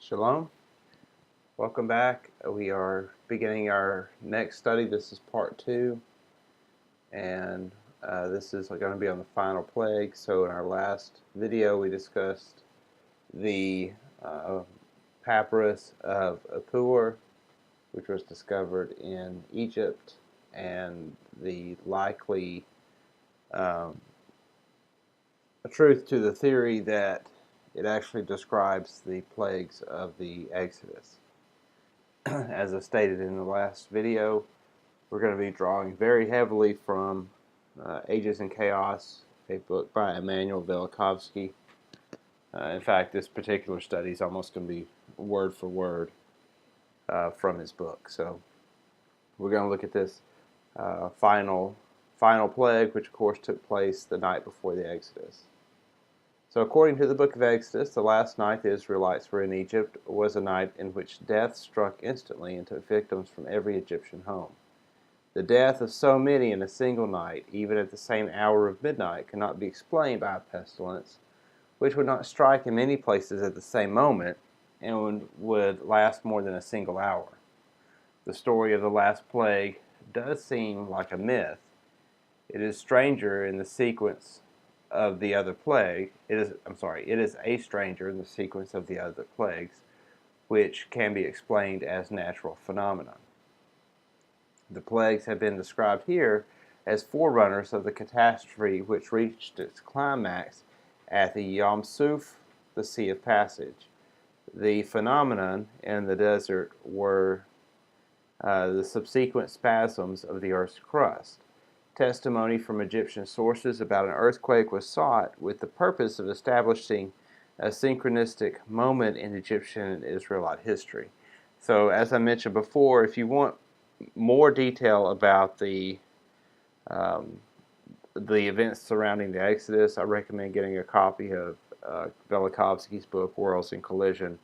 Shalom. Welcome back. We are beginning our next study. This is part 2, and this is going to be on the final plague. So in our last video, we discussed the papyrus of Apur, which was discovered in Egypt, and the likely truth to the theory that it actually describes the plagues of the Exodus. As I stated in the last video, we're going to be drawing very heavily from Ages and Chaos, a book by Immanuel Velikovsky. In fact, this particular study is almost going to be word for word from his book. So we're going to look at this final plague, which of course took place the night before the Exodus. So according to the book of Exodus, the last night the Israelites were in Egypt was a night in which death struck instantly and took victims from every Egyptian home. The death of so many in a single night, even at the same hour of midnight, cannot be explained by a pestilence, which would not strike in many places at the same moment and would last more than a single hour. The story of the last plague does seem like a myth. It is stranger in the sequence of the other plague. It is a stranger in the sequence of the other plagues, which can be explained as natural phenomena. The plagues have been described here as forerunners of the catastrophe which reached its climax at the Yam Suf, the Sea of Passage. The phenomenon in the desert were the subsequent spasms of the earth's crust. Testimony from Egyptian sources about an earthquake was sought with the purpose of establishing a synchronistic moment in Egyptian and Israelite history. So, as I mentioned before, if you want more detail about the events surrounding the Exodus, I recommend getting a copy of Velikovsky's book, Worlds in Collision,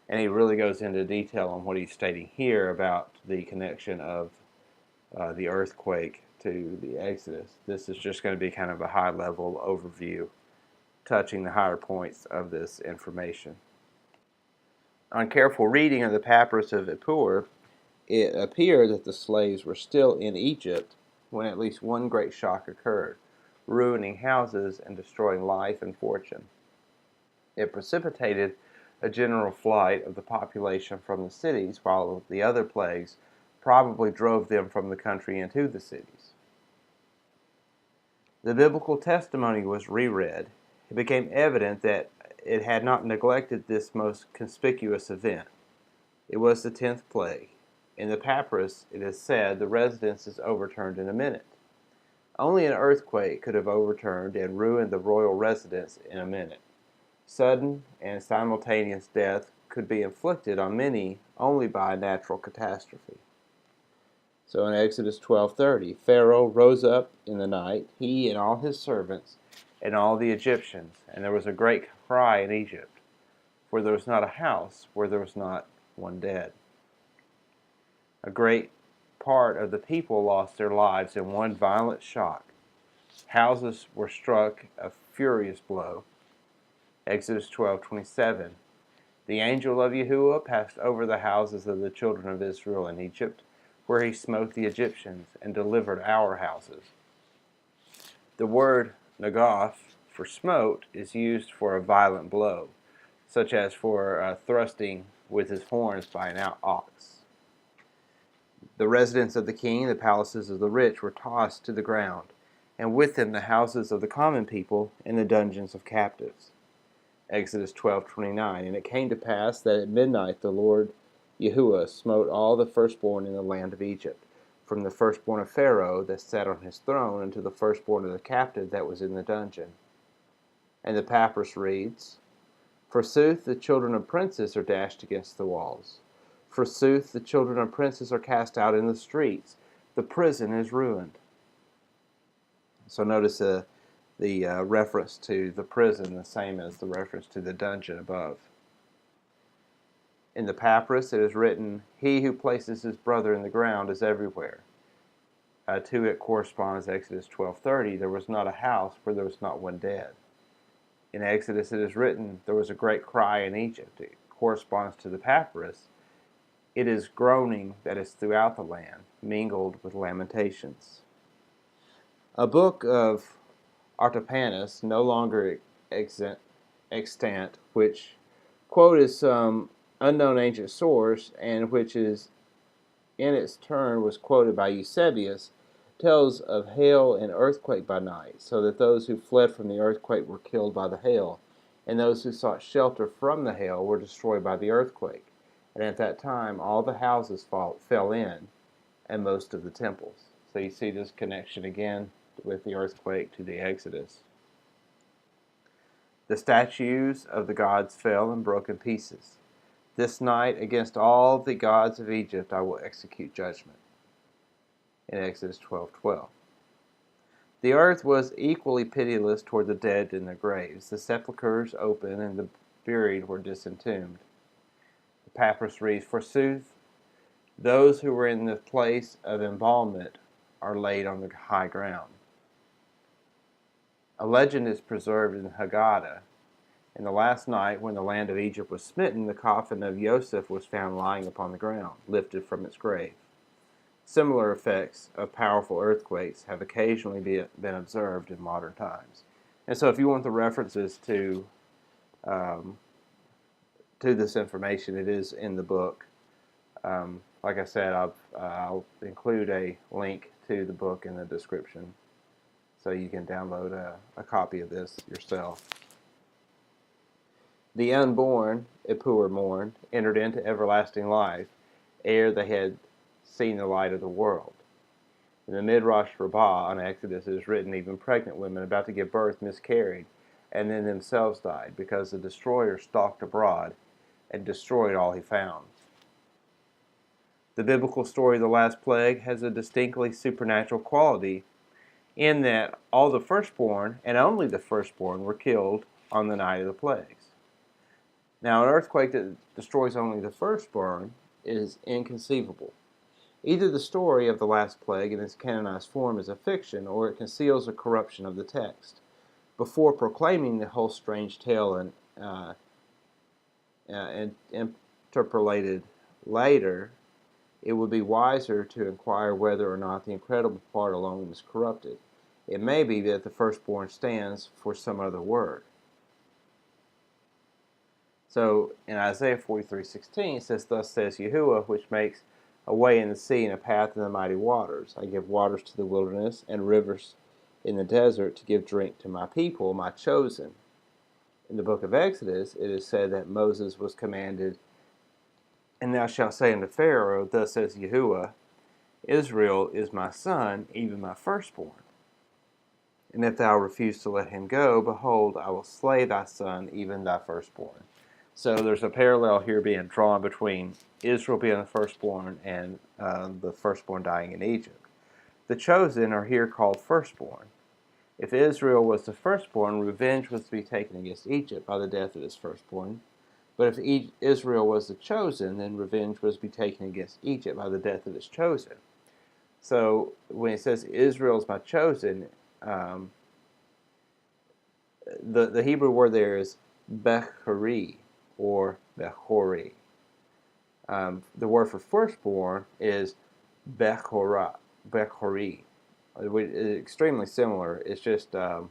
and he really goes into detail on what he's stating here about the connection of the earthquake to the Exodus. This is just going to be kind of a high-level overview touching the higher points of this information. On careful reading of the papyrus of Apur, it appeared that the slaves were still in Egypt when at least one great shock occurred, ruining houses and destroying life and fortune. It precipitated a general flight of the population from the cities, while the other plagues probably drove them from the country into the cities. The biblical testimony was reread. It became evident that it had not neglected this most conspicuous event. It was the 10th plague. In the papyrus, it is said the residence is overturned in a minute. Only an earthquake could have overturned and ruined the royal residence in a minute. Sudden and simultaneous death could be inflicted on many only by a natural catastrophe. So in Exodus 12:30, Pharaoh rose up in the night, he and all his servants, and all the Egyptians, and there was a great cry in Egypt, for there was not a house where there was not one dead. A great part of the people lost their lives in one violent shock. Houses were struck a furious blow. Exodus 12:27, the angel of Yeshua passed over the houses of the children of Israel in Egypt, where he smote the Egyptians and delivered our houses. The word nagath for smote is used for a violent blow, such as for thrusting with his horns by an ox. The residence of the king, the palaces of the rich, were tossed to the ground, and with them the houses of the common people and the dungeons of captives. Exodus 12:29, and it came to pass that at midnight the Lord Yeshua smote all the firstborn in the land of Egypt, from the firstborn of Pharaoh that sat on his throne unto the firstborn of the captive that was in the dungeon. And the papyrus reads, forsooth the children of princes are dashed against the walls. Forsooth the children of princes are cast out in the streets. The prison is ruined. So notice the reference to the prison, the same as the reference to the dungeon above. In the papyrus it is written, he who places his brother in the ground is everywhere. To it corresponds Exodus 12:30, there was not a house where there was not one dead. In Exodus it is written, there was a great cry in Egypt. It corresponds to the papyrus, it is groaning that is throughout the land, mingled with lamentations. A book of Artapanus, no longer extant, which quoted some unknown ancient source, and which is in its turn was quoted by Eusebius, tells of hail and earthquake by night, so that those who fled from the earthquake were killed by the hail, and those who sought shelter from the hail were destroyed by the earthquake. And at that time all the houses fell in, and most of the temples. So you see this connection again with the earthquake to the Exodus. The statues of the gods fell and broke in pieces. This night against all the gods of Egypt I will execute judgment. In Exodus 12:12. The earth was equally pitiless toward the dead in their graves. The sepulchres open and the buried were disentombed. The papyrus reads, "Forsooth, those who were in the place of embalmment are laid on the high ground." A legend is preserved in Haggadah. In the last night, when the land of Egypt was smitten, the coffin of Joseph was found lying upon the ground, lifted from its grave. Similar effects of powerful earthquakes have occasionally been observed in modern times. And so if you want the references to this information, it is in the book. Like I said, I'll include a link to the book in the description, so you can download a copy of this yourself. The unborn, Ipur mourned, entered into everlasting life, ere they had seen the light of the world. In the Midrash Rabbah on Exodus it is written, even pregnant women about to give birth miscarried, and then themselves died, because the destroyer stalked abroad and destroyed all he found. The biblical story of the last plague has a distinctly supernatural quality, in that all the firstborn, and only the firstborn, were killed on the night of the plagues. Now, an earthquake that destroys only the firstborn is inconceivable. Either the story of the last plague in its canonized form is a fiction, or it conceals a corruption of the text. Before proclaiming the whole strange tale and interpolated later, it would be wiser to inquire whether or not the incredible part alone is corrupted. It may be that the firstborn stands for some other word. So in Isaiah 43:16 it says, "Thus says Yeshua, which makes a way in the sea and a path in the mighty waters. I give waters to the wilderness and rivers in the desert to give drink to my people, my chosen." In the book of Exodus, it is said that Moses was commanded, "And thou shalt say unto Pharaoh, Thus says Yeshua, Israel is my son, even my firstborn. And if thou refuse to let him go, behold, I will slay thy son, even thy firstborn." So there's a parallel here being drawn between Israel being the firstborn and the firstborn dying in Egypt. The chosen are here called firstborn. If Israel was the firstborn, revenge was to be taken against Egypt by the death of his firstborn. But if Israel was the chosen, then revenge was to be taken against Egypt by the death of his chosen. So when it says Israel is my chosen, the Hebrew word there is Bechori, or Bechori. The word for firstborn is Bechori. It's extremely similar. It's just the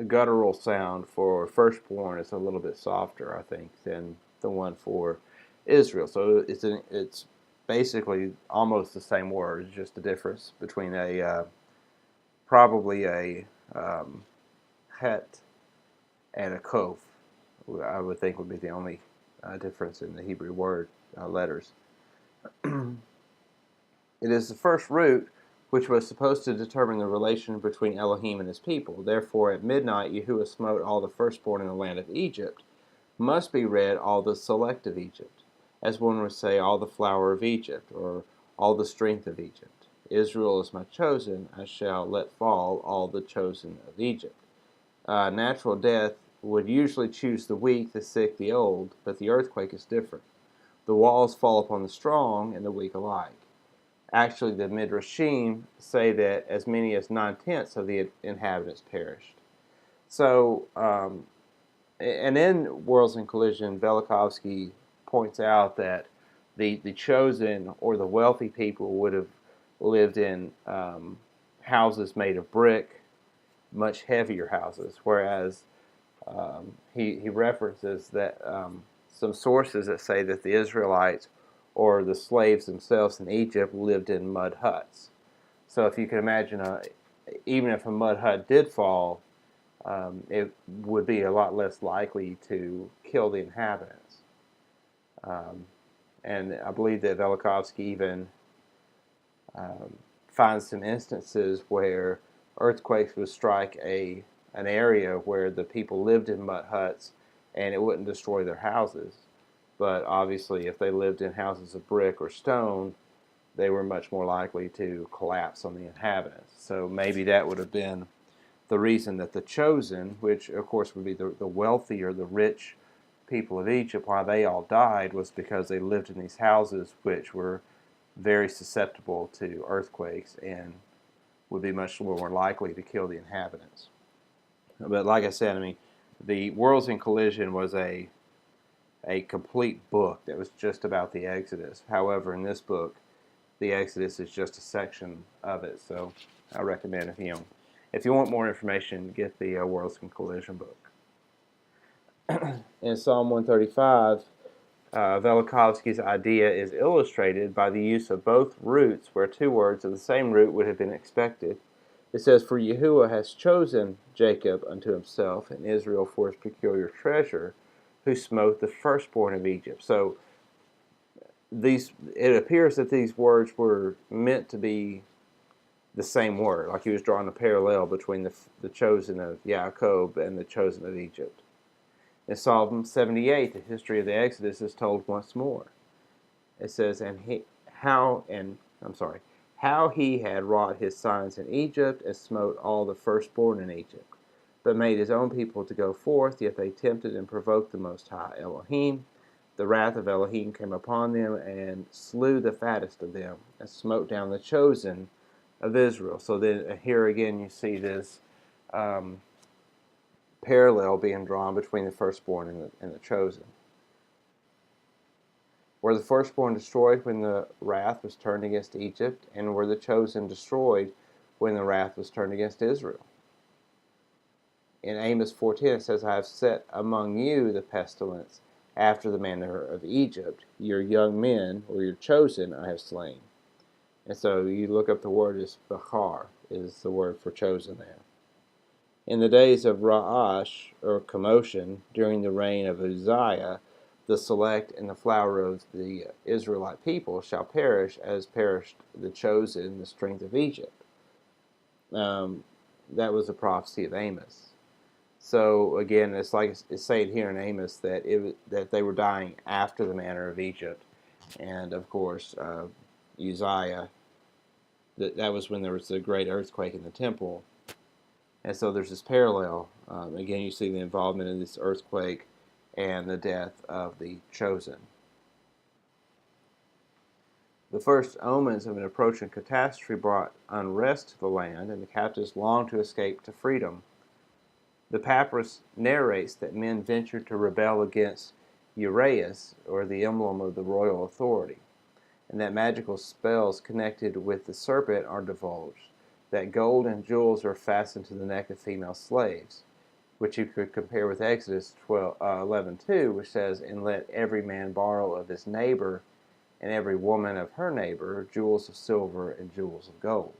guttural sound for firstborn is a little bit softer, I think, than the one for Israel. So it's basically almost the same word. It's just the difference between probably a het and a kof, I would think, would be the only difference in the Hebrew word letters. It is the first root which was supposed to determine the relation between Elohim and his people. Therefore, at midnight, Yahuwah smote all the firstborn in the land of Egypt. Must be read all the select of Egypt, as one would say all the flower of Egypt, or all the strength of Egypt. Israel is my chosen, I shall let fall all the chosen of Egypt. Natural death would usually choose the weak, the sick, the old, but the earthquake is different. The walls fall upon the strong and the weak alike. Actually, the Midrashim say that as many as 9/10 of the inhabitants perished. So, And in Worlds in Collision, Velikovsky points out that the chosen or the wealthy people would have lived in houses made of brick, much heavier houses, whereas he references that some sources that say that the Israelites or the slaves themselves in Egypt lived in mud huts. So if you can imagine, even if a mud hut did fall, it would be a lot less likely to kill the inhabitants. And I believe that Velikovsky even finds some instances where earthquakes would strike an area where the people lived in mud huts and it wouldn't destroy their houses. But obviously, if they lived in houses of brick or stone, they were much more likely to collapse on the inhabitants. So maybe that would have been the reason that the chosen, which of course would be the wealthy or the rich people of Egypt, why they all died was because they lived in these houses which were very susceptible to earthquakes and would be much more likely to kill the inhabitants. But like I said, I mean, the Worlds in Collision was a complete book that was just about the Exodus. However, in this book, the Exodus is just a section of it. So I recommend if you want more information, get the Worlds in Collision book. In Psalm 135, Velikovsky's idea is illustrated by the use of both roots where two words of the same root would have been expected. It says, "For Yahuwah has chosen Jacob unto himself, and Israel for his peculiar treasure, who smote the firstborn of Egypt." So it appears that these words were meant to be the same word, like he was drawing a parallel between the chosen of Yaakov and the chosen of Egypt. In Psalm 78, the history of the Exodus is told once more. It says, how he had wrought his signs in Egypt, and smote all the firstborn in Egypt, but made his own people to go forth, yet they tempted and provoked the Most High Elohim. The wrath of Elohim came upon them, and slew the fattest of them, and smote down the chosen of Israel. So then here again you see this parallel being drawn between the firstborn and the chosen. Were the firstborn destroyed when the wrath was turned against Egypt, and were the chosen destroyed when the wrath was turned against Israel? In Amos 4:10 it says, "I have set among you the pestilence after the manner of Egypt. Your young men, or your chosen, I have slain." And so you look up the word is Bachar, is the word for chosen there. In the days of Ra'ash, or commotion, during the reign of Uzziah, the select and the flower of the Israelite people shall perish, as perished the chosen, the strength of Egypt. That was a prophecy of Amos. So again, it's like it's saying here in Amos that that they were dying after the manner of Egypt, and of course Uzziah. That was when there was a great earthquake in the temple. And so there's this parallel. Again, you see the involvement in this earthquake and the death of the chosen. The first omens of an approaching catastrophe brought unrest to the land, and the captives longed to escape to freedom. The papyrus narrates that men ventured to rebel against Uraeus, or the emblem of the royal authority, and that magical spells connected with the serpent are divulged, that gold and jewels are fastened to the neck of female slaves, which you could compare with Exodus 11:2, which says, "And let every man borrow of his neighbor, and every woman of her neighbor, jewels of silver and jewels of gold."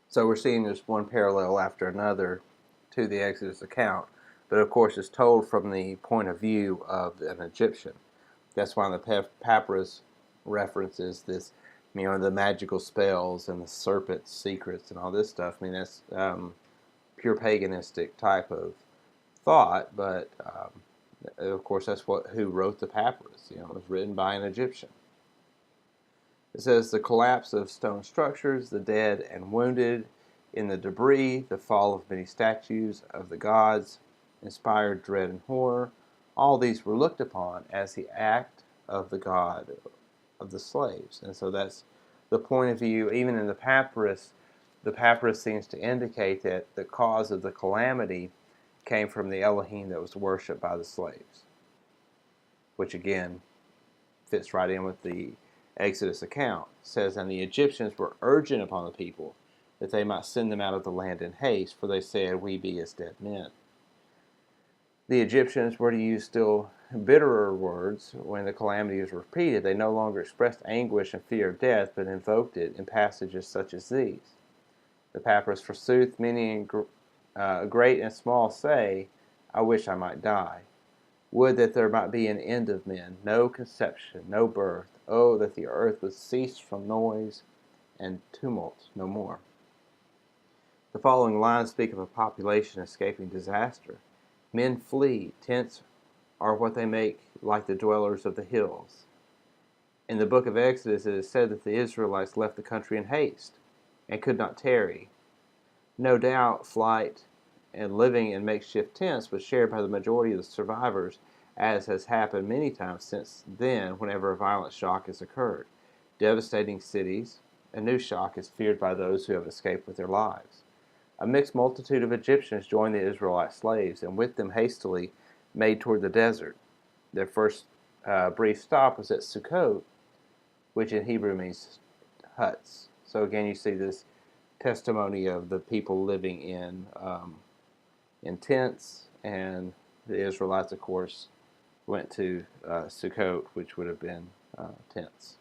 So we're seeing this one parallel after another to the Exodus account, but of course it's told from the point of view of an Egyptian. That's why the papyrus references this, the magical spells and the serpent's secrets and all this stuff. I mean, that's pure paganistic type of thought, but of course that's who wrote the papyrus. It was written by an Egyptian. It says, "The collapse of stone structures, the dead and wounded in the debris, the fall of many statues of the gods, inspired dread and horror. All these were looked upon as the act of the God of the slaves." And so that's the point of view. Even in the papyrus seems to indicate that the cause of the calamity came from the Elohim that was worshipped by the slaves, which again fits right in with the Exodus account. It says, and the Egyptians were urgent upon the people that they might send them out of the land in haste, for they said, we be as dead men. The Egyptians were to use still bitterer words when the calamity was repeated. They no longer expressed anguish and fear of death, but invoked it in passages such as these. The papyrus, forsooth, many great and small say, I wish I might die. Would that there might be an end of men, no conception, no birth. Oh, that the earth would cease from noise and tumult no more. The following lines speak of a population escaping disaster. Men flee. Tents are what they make like the dwellers of the hills. In the book of Exodus, it is said that the Israelites left the country in haste and could not tarry. No doubt, flight and living in makeshift tents was shared by the majority of the survivors, as has happened many times since then whenever a violent shock has occurred. Devastating cities, a new shock is feared by those who have escaped with their lives. A mixed multitude of Egyptians joined the Israelite slaves, and with them hastily made toward the desert. Their first brief stop was at Sukkot, which in Hebrew means huts. So again, you see this testimony of the people living in tents, and the Israelites, of course, went to Sukkot, which would have been tents.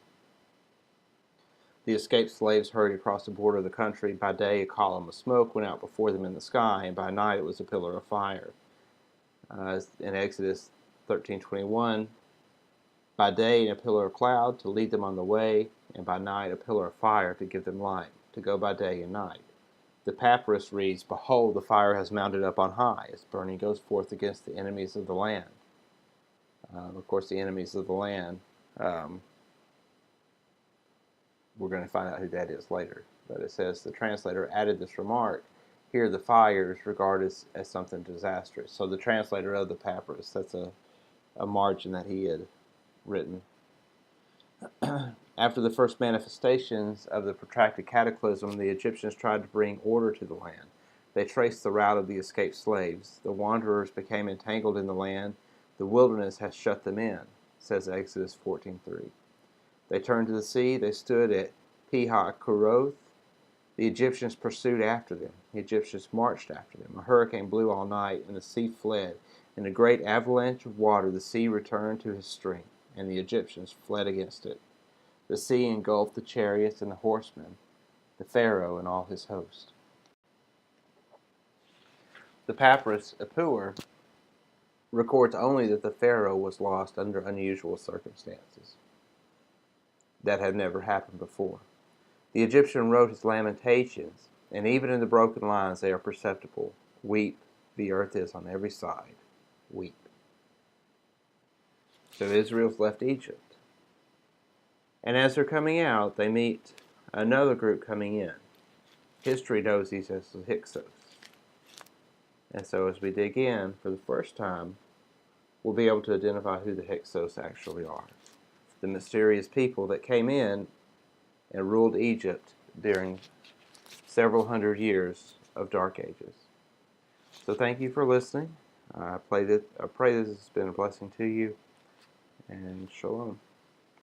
The escaped slaves hurried across the border of the country. By day, a column of smoke went out before them in the sky, and by night it was a pillar of fire. In Exodus 13:21, by day a pillar of cloud to lead them on the way, and by night a pillar of fire to give them light, to go by day and night. The papyrus reads, behold, the fire has mounted up on high. Its burning goes forth against the enemies of the land. Of course, the enemies of the land, we're going to find out who that is later. But it says the translator added this remark, here the fire is regarded as something disastrous. So the translator of the papyrus, that's a margin that he had written. After the first manifestations of the protracted cataclysm, the Egyptians tried to bring order to the land. They traced the route of the escaped slaves. The wanderers became entangled in the land. The wilderness has shut them in, says Exodus 14:3. They turned to the sea. They stood at Pi-hahiroth. The Egyptians pursued after them. The Egyptians marched after them. A hurricane blew all night, and the sea fled. In a great avalanche of water, the sea returned to his strength, and the Egyptians fled against it. The sea engulfed the chariots and the horsemen, the Pharaoh and all his host. The papyrus Epur records only that the Pharaoh was lost under unusual circumstances that had never happened before. The Egyptian wrote his lamentations, and even in the broken lines they are perceptible. Weep, the earth is on every side. Weep. So Israel's left Egypt. And as they're coming out, they meet another group coming in. History knows these as the Hyksos. And so as we dig in for the first time, we'll be able to identify who the Hyksos actually are. The mysterious people that came in and ruled Egypt during several hundred years of dark ages. So thank you for listening. I pray this has been a blessing to you, and shalom.